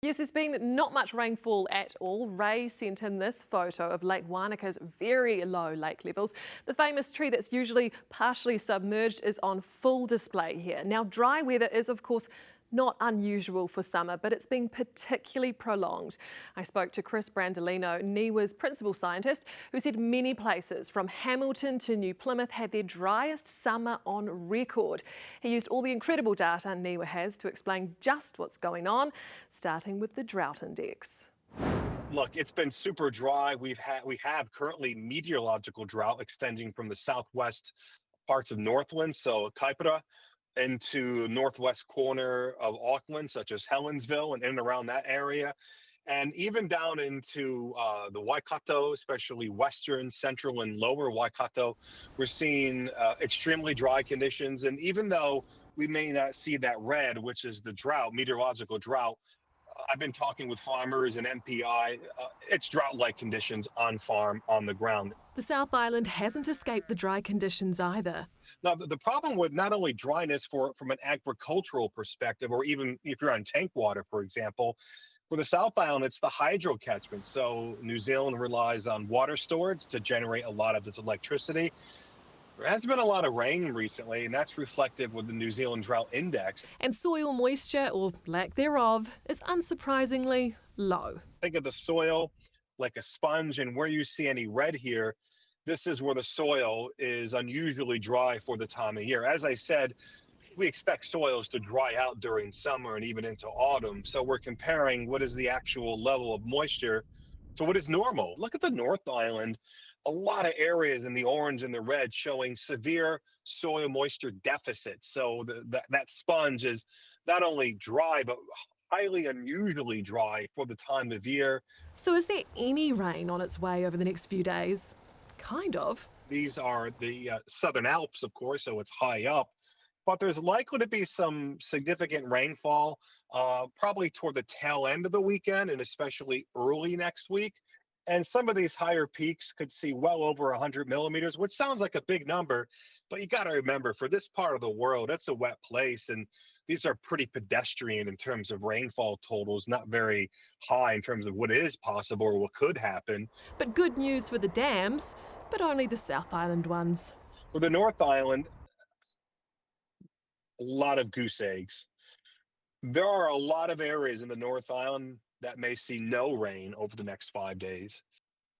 Yes, there's been not much rainfall at all. Ray sent in this photo of Lake Wanaka's very low lake levels. The famous tree that's usually partially submerged is on full display here. Now, dry weather is, of course, not unusual for summer, but it's been particularly prolonged. I spoke to Chris Brandolino, NIWA's principal scientist, who said many places from Hamilton to New Plymouth had their driest summer on record. He used all the incredible data NIWA has to explain just what's going on, starting with the drought index. Look, it's been super dry. We have currently meteorological drought extending from the southwest parts of Northland, so Kaipara, into northwest corner of Auckland, such as Helensville and in and around that area, and even down into the Waikato, especially western, central, and lower Waikato. We're seeing extremely dry conditions, and even though we may not see that red, which is the drought, meteorological drought, I've been talking with farmers and MPI. It's drought-like conditions on farm, on the ground. The South Island hasn't escaped the dry conditions either. Now, the problem with not only dryness from an agricultural perspective, or even if you're on tank water, for example, for the South Island, it's the hydro catchment. So New Zealand relies on water storage to generate a lot of its electricity. There has been a lot of rain recently, and that's reflective with the New Zealand Drought Index. And soil moisture, or lack thereof, is unsurprisingly low. Think of the soil like a sponge, and where you see any red here, this is where the soil is unusually dry for the time of year. As I said, we expect soils to dry out during summer and even into autumn. So we're comparing what is the actual level of moisture to what is normal. Look at the North Island. A lot of areas in the orange and the red showing severe soil moisture deficits. So that sponge is not only dry, but highly unusually dry for the time of year. So is there any rain on its way over the next few days? Kind of. These are the Southern Alps, of course, so it's high up. But there's likely to be some significant rainfall, probably toward the tail end of the weekend and especially early next week. And some of these higher peaks could see well over 100 millimeters, which sounds like a big number. But you got to remember, for this part of the world, it's a wet place. And these are pretty pedestrian in terms of rainfall totals, not very high in terms of what is possible or what could happen. But good news for the dams, but only the South Island ones. For the North Island, a lot of goose eggs. There are a lot of areas in the North Island that may see no rain over the next 5 days.